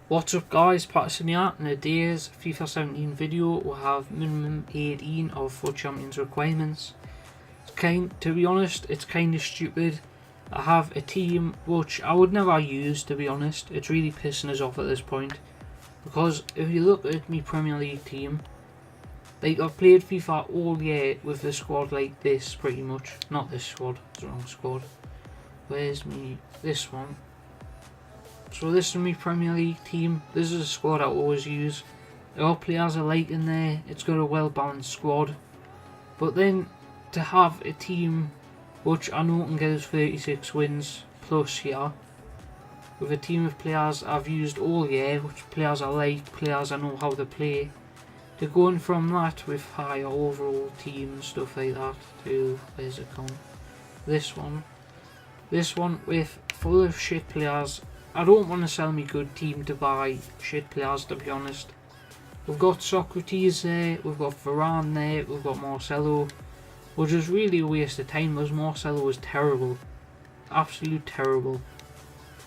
What's up guys, Patterson here. In today's FIFA 17 video we'll have minimum 18 of FUT Champions requirements. To be honest, it's kind of stupid. I have a team which I would never use, to be honest. It's really pissing us off at this point. Because if you look at my Premier League team, like I've played FIFA all year with a squad like this pretty much. Not this squad, it's the wrong squad. Where's me? This one. So this is my Premier League team. This is a squad I always use. All players are like in there. It's got a well balanced squad. But then to have a team which I know can get us 36 wins plus here, with a team of players I've used all year, which players I like, players I know how to play, to going from that with higher overall team and stuff like that to, where's it gone? This one with full of shit players. I don't want to sell me good team to buy shit players, to be honest. We've got Socrates there, we've got Varane there, we've got Marcelo, which is really a waste of time because Marcelo was terrible. Absolute terrible.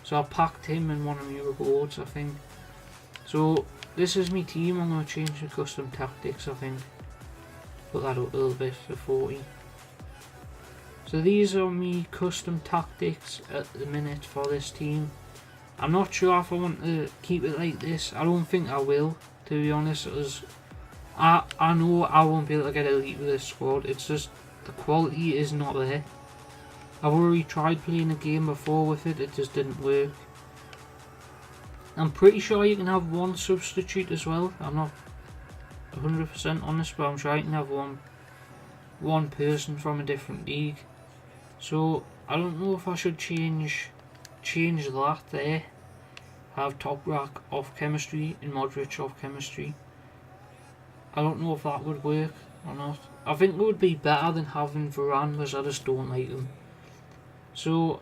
So I packed him in one of my rewards, I think. So this is my team. I'm going to change the custom tactics, I think. Put that up a little bit to 40. So these are my custom tactics at the minute for this team. I'm not sure if I want to keep it like this. I don't think I will, to be honest, as I know I won't be able to get elite with this squad. It's just the quality is not there. I've already tried playing a game before with it, it just didn't work. I'm pretty sure you can have one substitute as well. I'm not 100% honest, but I'm sure you can have one person from a different league. So I don't know if I should change that there. Have top rack off chemistry and Modric off chemistry. I don't know if that would work or not. I think it would be better than having Varane because I just don't like him. So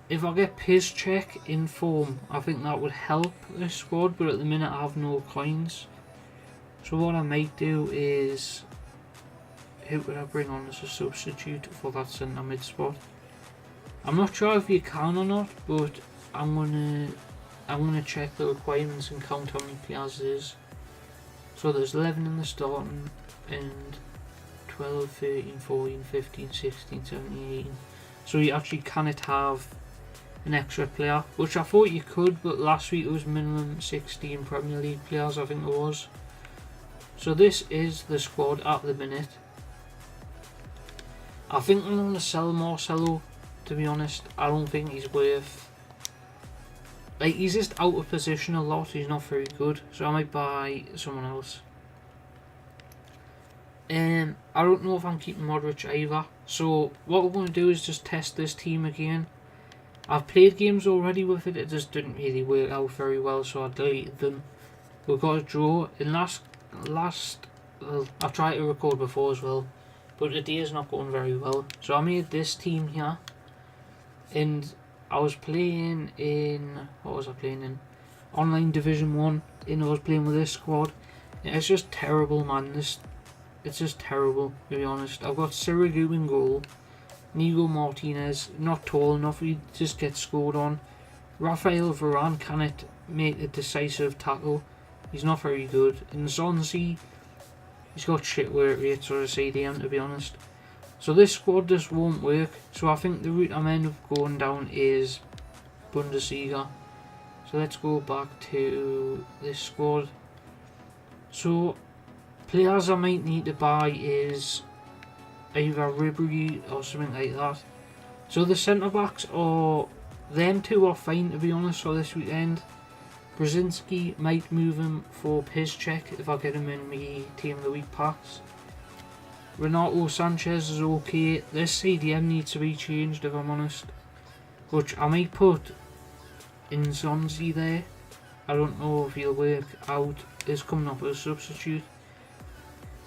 if I get Piss check in form, I think that would help this squad, but at the minute I have no coins. So what I might do is, who would I bring on as a substitute for that centre mid spot? I'm not sure if you can or not, but I'm gonna check the requirements and count how many players there is. So there's 11 in the starting and 12, 13, 14, 15, 16, 17, 18. So you actually cannot have an extra player, which I thought you could, but last week it was minimum 16 Premier League players, I think it was. So this is the squad at the minute. I think I'm going to sell Marcelo, to be honest. I don't think he's worth... Like, he's just out of position a lot, he's not very good, so I might buy someone else. I don't know if I'm keeping Modric either, so what we're going to do is just test this team again. I've played games already with it, it just didn't really work out very well, so I deleted them. We've got a draw, and I've tried to record before as well, but the day is not going very well. So I made this team here, and I was playing in, what was I playing in? Online Division 1, and I was playing with this squad. It's just terrible, man. It's just terrible, to be honest. I've got Sirigu in goal. Nico Martinez, not tall enough, he just gets scored on. Rafael Varane cannot make a decisive tackle. He's not very good. In Zonzi, he's got shit work rates or a CDM, to be honest. So this squad just won't work. So I think the route I'm end up going down is Bundesliga. So let's go back to this squad. So players I might need to buy is either Ribery or something like that. So the centre backs are, them two are fine, to be honest, for this weekend. Brzezinski might move him for Piszczek if I get him in my team of the week packs. Renato Sanchez is okay. This CDM needs to be changed, if I'm honest, which I might put in Zonzi there. I don't know if he'll work out. He's coming up as a substitute.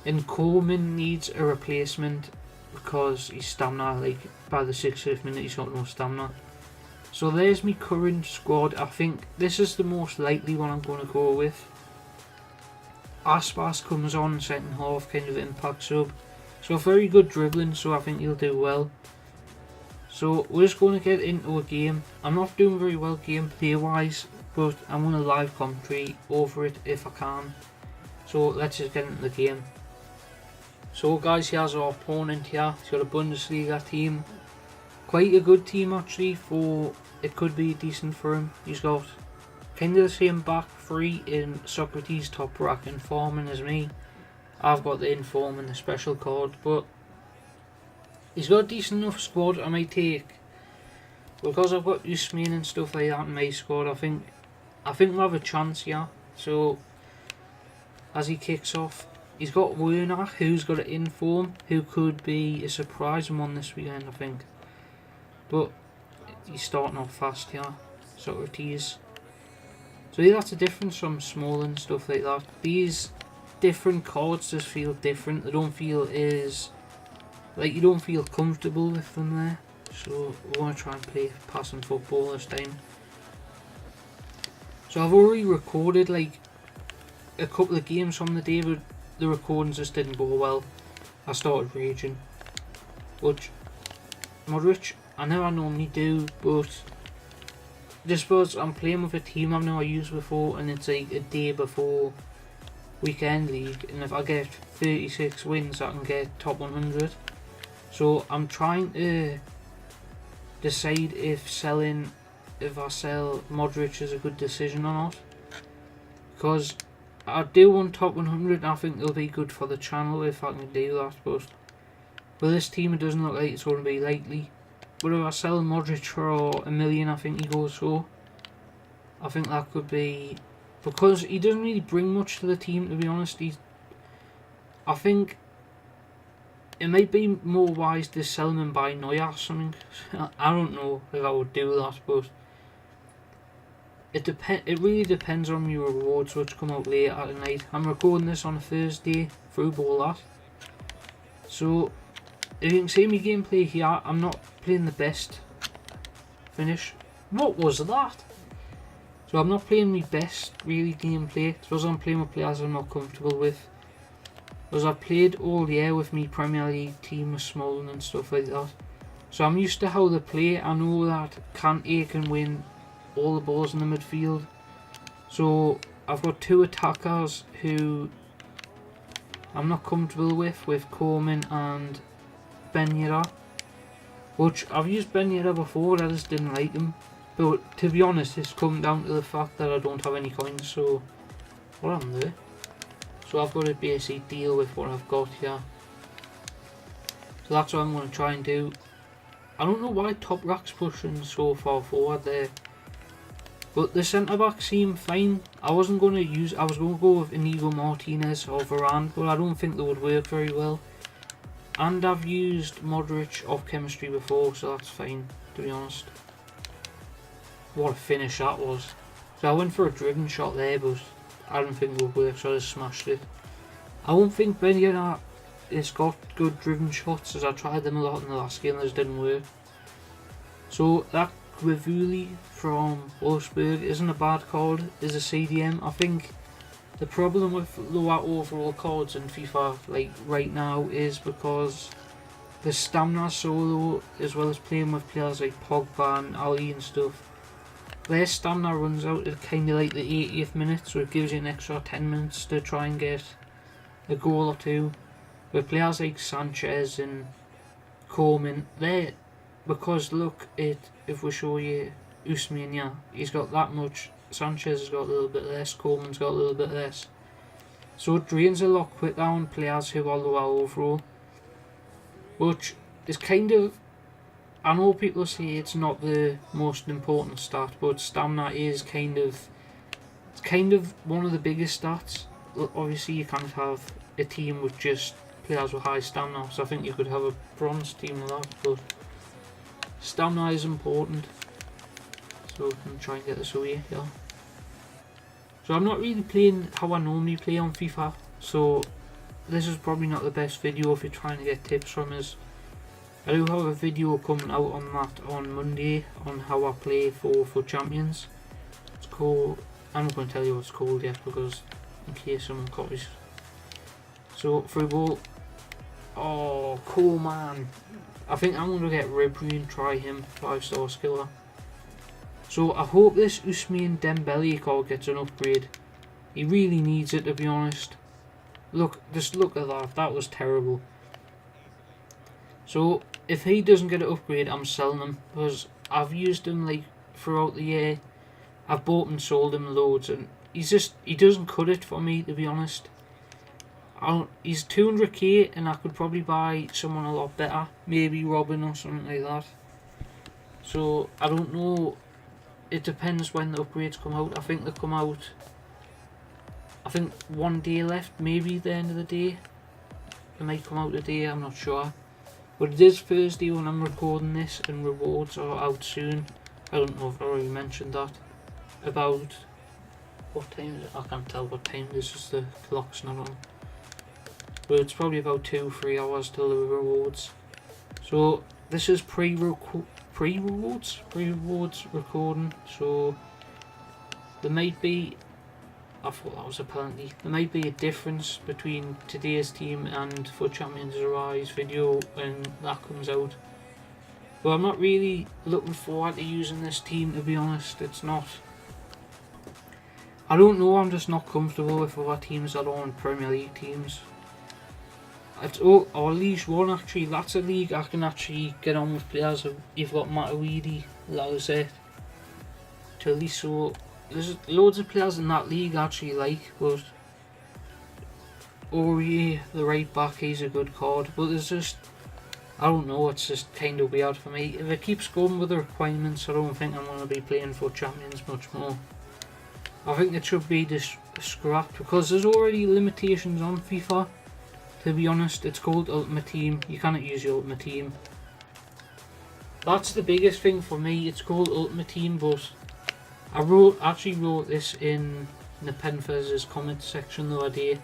And Coleman needs a replacement because he's stamina, like by the 60th minute he's got no stamina. So there's my current squad. I think this is the most likely one I'm going to go with. Aspas comes on second half, kind of impact sub. So very good dribbling, so I think he'll do well. So we're just going to get into a game. I'm not doing very well gameplay wise. but I'm going to live commentary over it if I can. So let's just get into the game. So guys, here's our opponent here. He's got a Bundesliga team. Quite a good team actually, for it could be decent for him. He's got kind of the same back three in Socrates, Top Rack and Foreman as me. I've got the Inform and the special card, but he's got a decent enough squad. I might take, because I've got Usman and stuff like that in my squad, I think we'll have a chance here. So as he kicks off, he's got Werner, who's got an Inform, who could be a surprise one this weekend, I think. But he's starting off fast here, Socrates. So yeah, that's a difference from small and stuff like that. These different cards just feel different. They don't feel as, like, you don't feel comfortable with them there. So we want to try and play passing football this time. So I've already recorded like a couple of games from the day, but the recordings just didn't go well. I started raging. But Modric, I know I normally do, but just because I'm playing with a team I've never used before, and it's like a day before weekend league, and if I get 36 wins I can get top 100. So I'm trying to decide if I sell Modric is a good decision or not, because I do want top 100 and I think it'll be good for the channel if I can do that, but with this team it doesn't look like it's going to be likely. But if I sell Modric for $1 million, I think he goes for. I think that could be, because he doesn't really bring much to the team, to be honest. I think it might be more wise to sell him and buy Neuer or something. I don't know if I would do that, but it really depends on your rewards, which come out later at night. I'm recording this on a Thursday through ball that. So if you can see my gameplay here, I'm not playing the best finish. What was that? So I'm not playing my best really gameplay. Suppose I'm playing with players I'm not comfortable with. Because I've played all year with me Premier League team with Smalling and stuff like that. So I'm used to how they play. I know that Kante can win all the balls in the midfield. So I've got two attackers who I'm not comfortable with Coleman and Ben Yedder. Which I've used Ben Yedder before, I just didn't like him. But to be honest, it's come down to the fact that I don't have any coins, so what happened there? So I've got to basically deal with what I've got here. So that's what I'm going to try and do. I don't know why Top Rack's pushing so far forward there, but the centre back seemed fine. I was going to go with Inigo Martinez or Varane, but I don't think they would work very well. And I've used Modric off chemistry before, so that's fine, to be honest. What a finish that was. So I went for a driven shot there, but I don't think it would work, so I just smashed it. I don't think Ben Yedder has got good driven shots, as I tried them a lot in the last game, those didn't work. So that Grivuli from Wolfsburg isn't a bad card, is a CDM. I think the problem with lower overall cards in FIFA like right now is because the stamina is so low, as well as playing with players like Pogba and Ali and stuff. Their stamina runs out at kind of like the 80th minute, so it gives you an extra 10 minutes to try and get a goal or two. With players like Sanchez and Coleman, they're, because look at, if we show you Usman, yeah, he's got that much. Sanchez has got a little bit less, Coleman's got a little bit less. So it drains a lot quicker on players who are lower overall. Which is kind of, I know people say it's not the most important stat, but stamina is kind of one of the biggest stats. Obviously you can't have a team with just players with high stamina, so I think you could have a bronze team with that, but stamina is important. So we can try and get this away here. So I'm not really playing how I normally play on FIFA, so this is probably not the best video if you're trying to get tips from us. I do have a video coming out on that on Monday on how I play for Champions. It's called, I'm not going to tell you what it's called yet because in case someone copies. So through ball, oh cool man. I think I'm going to get Ribery and try him, 5-star skiller. So I hope this Ousmane Dembele card gets an upgrade. He really needs it, to be honest. Look, just look at that. That was terrible. So if he doesn't get an upgrade, I'm selling him, because I've used him like throughout the year. I've bought and sold him loads, and he doesn't cut it for me, to be honest. He's 200k, and I could probably buy someone a lot better, maybe Robin or something like that. So I don't know. It depends when the upgrades come out. I think they come out, I think 1 day left, maybe the end of the day. They might come out today, I'm not sure. But it is Thursday when I'm recording this, and rewards are out soon. I don't know if I already mentioned that. About what time is it? I can't tell what time this is, the clock's not on. But it's probably about 2-3 hours till the rewards. So this is pre-rewards recording. So there might be, I thought that was apparently, there might be a difference between today's team and FUT Champions Arise video when that comes out. But I'm not really looking forward to using this team, to be honest. It's not, I don't know, I'm just not comfortable with other teams that aren't Premier League teams. It's or League 1 actually, that's a league I can actually get on with players. You've got Matuidi, Lacazette, Tolisso. There's loads of players in that league I actually like, but Aurier, the right back, he's a good card. But there's just, I don't know, it's just kind of weird for me. If it keeps going with the requirements, I don't think I'm going to be playing for Champions much more. I think it should be just scrapped, because there's already limitations on FIFA. To be honest, it's called Ultimate Team. You cannot use your Ultimate Team. That's the biggest thing for me. It's called Ultimate Team, but I actually wrote this in the Penfez's comment section the other day,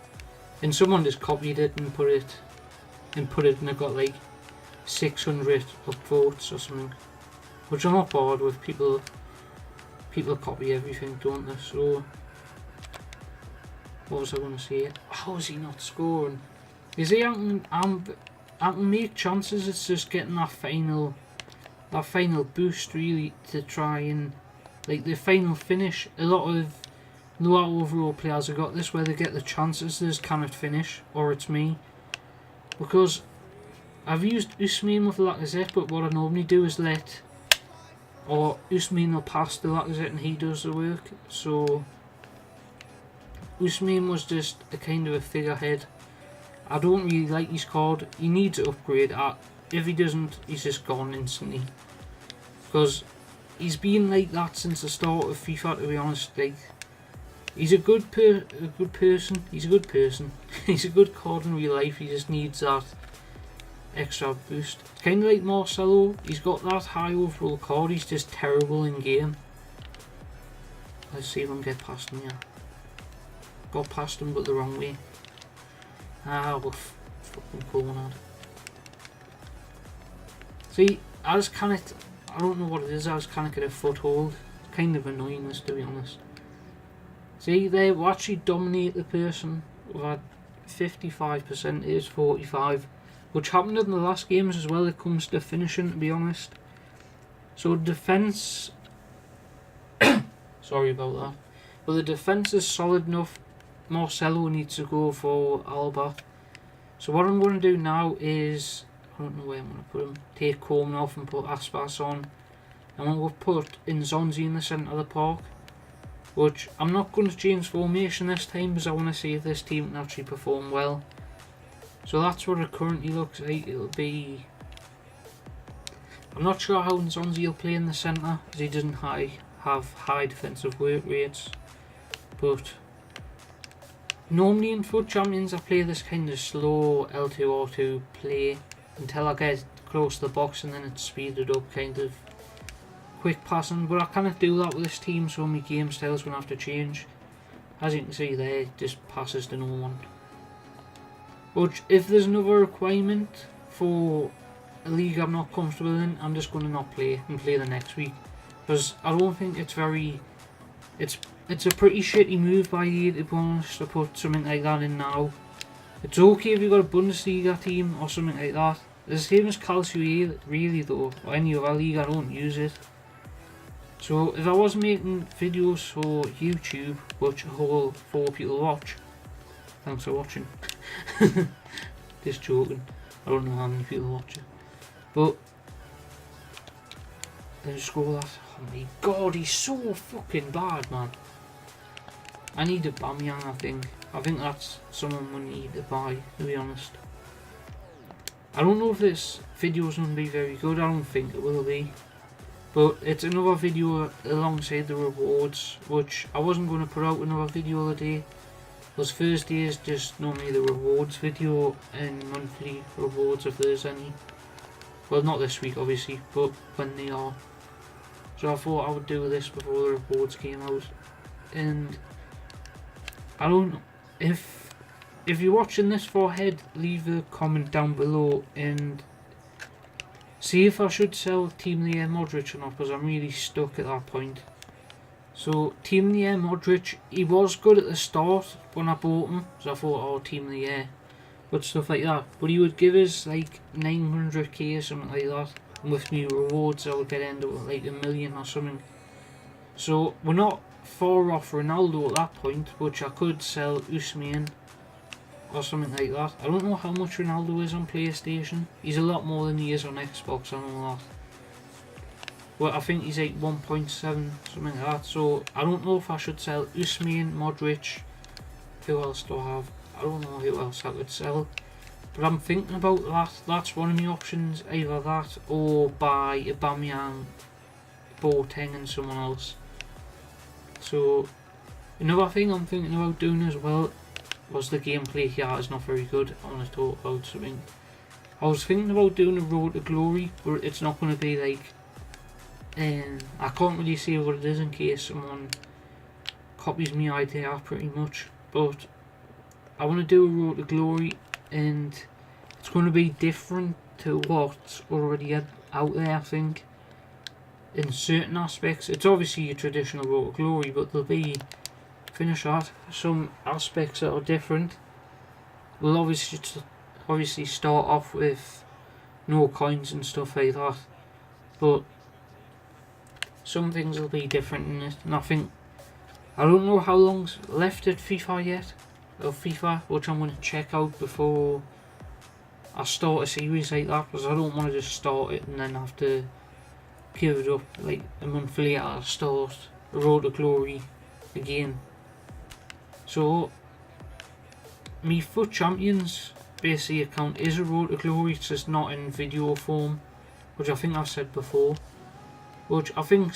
and someone just copied it and put it, and it got like 600 upvotes or something, which I'm not bothered with. People copy everything, don't they? So what was I going to say? How is he not scoring? Is he? I can make chances. It's just getting that final boost really to try and, like, the final finish. A lot of lower overall players have got this, where they get the chances, they just cannot finish. Or it's me, because I've used Ousmane with Lacazette, but what I normally do is or Ousmane will pass to Lacazette and he does the work. So Ousmane was just a kind of a figurehead. I don't really like his card. He needs an upgrade. If he doesn't, he's just gone instantly. Because he's been like that since the start of FIFA, to be honest. Like, he's a good person. He's a good person. He's a good card in real life. He just needs that extra boost. Kind of like Marcelo. He's got that high overall card. He's just terrible in game. Let's see if I can get past him here. Got past him, but the wrong way. Ah, we're fucking pulling out. See, I just can't, I don't know what it is, I just can't get a foothold. It's kind of annoying this, to be honest. See, they will actually dominate the person. We've had 55%, it is 45. Which happened in the last games as well, it comes to finishing, to be honest. So defence, sorry about that. But the defence is solid enough. Marcelo needs to go for Alba. So what I'm going to do now is, I don't know where I'm going to put him, take Coleman off and put Aspas on. I'm going to put Nzonzi in the centre of the park, which I'm not going to change formation this time, because I want to see if this team can actually perform well. So that's what it currently looks like. It'll be, I'm not sure how Nzonzi will play in the centre, because he doesn't have high defensive work rates, but normally in FUT Champions I play this kind of slow L2R2 play until I get close to the box, and then it's speeded up, kind of quick passing. But I cannot do that with this team, so my game style's going to have to change. As you can see there, it just passes to no one. But if there's another requirement for a league I'm not comfortable in, I'm just going to not play and play the next week, because I don't think it's very, it's a pretty shitty move by EA, to be honest, to put something like that in now. It's okay if you've got a Bundesliga team or something like that. The same as Calcio really though, or any other league, I don't use it. So if I was making videos for YouTube, which a whole 4 people watch, thanks for watching. Just joking. I don't know how many people watch it. But let's scroll that. Oh my god, he's so fucking bad, man. I need a Bamyang, I think. I think that's someone we need to buy, to be honest. I don't know if this video is going to be very good. I don't think it will be. But it's another video alongside the rewards, which I wasn't going to put out another video today. Because Thursday is just normally the rewards video and monthly rewards if there's any. Well, not this week obviously, but when they are. So I thought I would do this before the rewards came out. And I don't know if you're watching this for head, leave a comment down below and see if I should sell Team of the Year Modric or not, because I'm really stuck at that point. So Team of the Year Modric, he was good at the start when I bought him, so I thought, oh, Team of the Year, but stuff like that. But he would give us like 900k or something like that, and with me rewards I would get end up with like 1 million or something. So we're not far off Ronaldo at that point, which I could sell Usman or something like that. I don't know how much Ronaldo is on PlayStation. He's a lot more than he is on Xbox, I know that. Well, I think he's like 1.7, something like that. So I don't know if I should sell Usman, Modric. Who else do I have? I don't know who else I could sell. But I'm thinking about that. That's one of my options. Either that or buy Aubameyang, Boateng and someone else. So another thing I'm thinking about doing as well was the gameplay here is not very good. I want to talk about something. I was thinking about doing a Road to Glory, but it's not going to be like, I can't really say what it is in case someone copies me idea pretty much, but I want to do a Road to Glory and it's going to be different to what's already out there, I think, in certain aspects. It's obviously your traditional Road to Glory, but there'll be, finish that, some aspects that are different. We'll obviously start off with no coins and stuff like that, but some things will be different in it, and I don't know how long's left at FIFA yet, or FIFA, which I'm going to check out before I start a series like that, because I don't want to just start it and then have to give it up like a month later to start the Road to Glory again. So my FUT Champions basically account is a Road to Glory, it's just not in video form, which I think I've said before. Which I think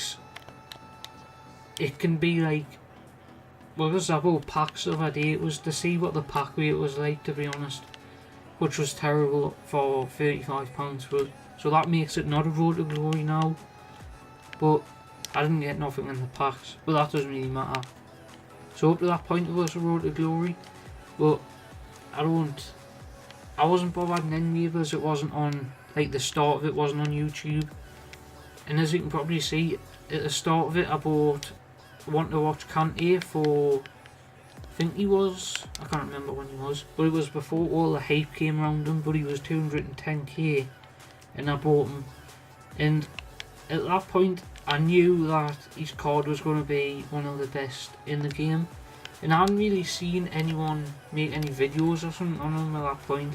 it can be like, well, because I bought packs the other day, it was to see what the pack rate was like, to be honest, which was terrible for £35. So that makes it not a Road to Glory now, but I didn't get nothing in the packs, but that doesn't really matter. So up to that point it was a Road to Glory, but I wasn't bothered in any way because it wasn't on, like the start of it wasn't on YouTube. And as you can probably see, at the start of it I bought Want to Watch Kante for, I think he was, I can't remember when he was, but it was before all the hype came around him, but he was 210k and I bought him. And at that point I knew that his card was going to be one of the best in the game, and I hadn't really seen anyone make any videos or something on him at that point.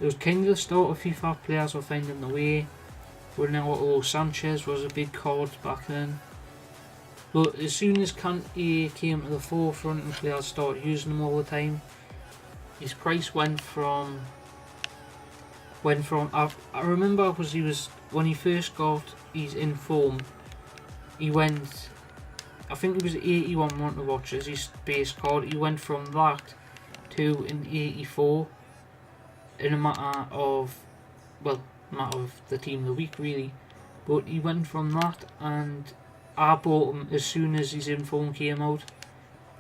It was kind of the start of FIFA players were finding the way. Ronaldo Sanchez was a big card back then, but as soon as Kante came to the forefront and players started using him all the time, his price went from I remember when he first got his in form, he went, I think it was 81 Want to Watch as his base card. He went from that to an 84 in a matter of the team of the week really, but he went from that, and I bought him as soon as his inform came out,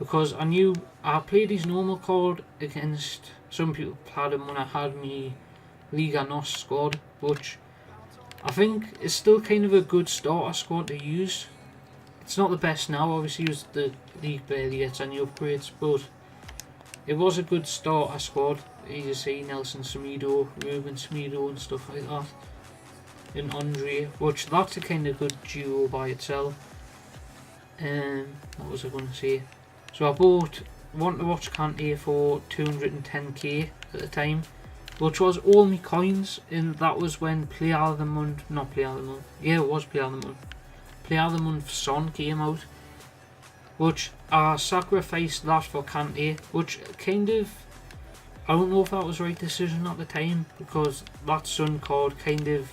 because I knew I played his normal card against some people had him when I had me Liga squad, which I think is still kind of a good starter squad to use. It's not the best now, obviously, as the league barely gets any upgrades, but it was a good starter squad. You see Nelson Semedo, Ruben Semedo and stuff like that, and Andre, which that's a kind of good duo by itself. What was I going to say? So I bought Want to Watch Kante for 210k at the time, which was all my coins, and that was when Player of the Month, not Player of the Month, yeah it was Player of the Month, Player of the Month Son came out, which I sacrificed that for Kante, which kind of, I don't know if that was the right decision at the time, because that Son card kind of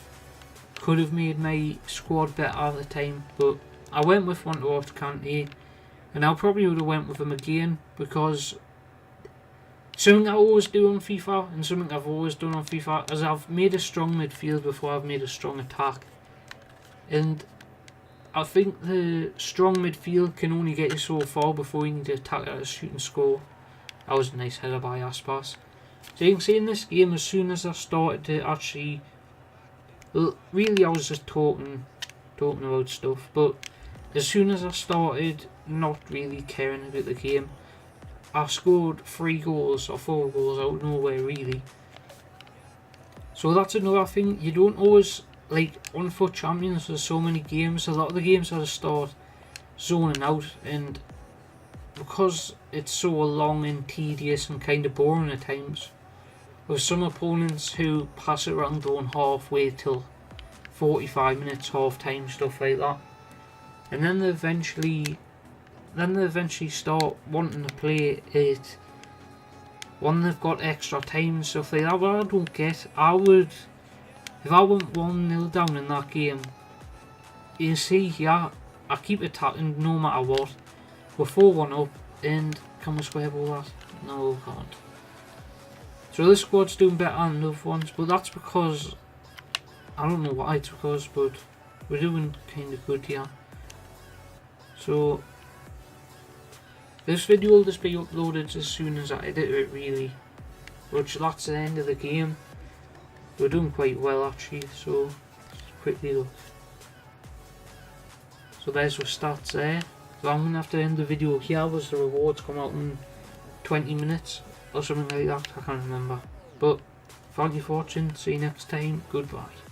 could have made my squad better at the time, but I went with Want to Watch Kante, and I probably would have went with him again, because something I always do on FIFA, and something I've always done on FIFA, is I've made a strong midfield before I've made a strong attack. And I think the strong midfield can only get you so far before you need to attack at a shoot and score. That was a nice header by Aspas. So you can see in this game, as soon as I started to actually, well, really I was just talking about stuff, but as soon as I started not really caring about the game, I scored 3 goals or 4 goals out of nowhere really. So that's another thing, you don't always, like on FUT Champions there's so many games, a lot of the games I just start zoning out, and because it's so long and tedious and kind of boring at times, with some opponents who pass it around going halfway till 45 minutes, half time, stuff like that, and then they eventually start wanting to play it when they've got extra time and stuff like that. What I don't get, if I went 1-0 down in that game, you see here, I keep attacking no matter what. We're 4-1 up, and can we square ball that? No, we can't. So this squad's doing better than the other ones, but that's because, I don't know why it's because, but we're doing kind of good here. So this video will just be uploaded as soon as I edit it really, which that's the end of the game. We're doing quite well actually, so let's quickly look. So there's our stats there. So I'm going to have to end the video here, as the rewards come out in 20 minutes or something like that, I can't remember. But thank you for watching, see you next time, goodbye.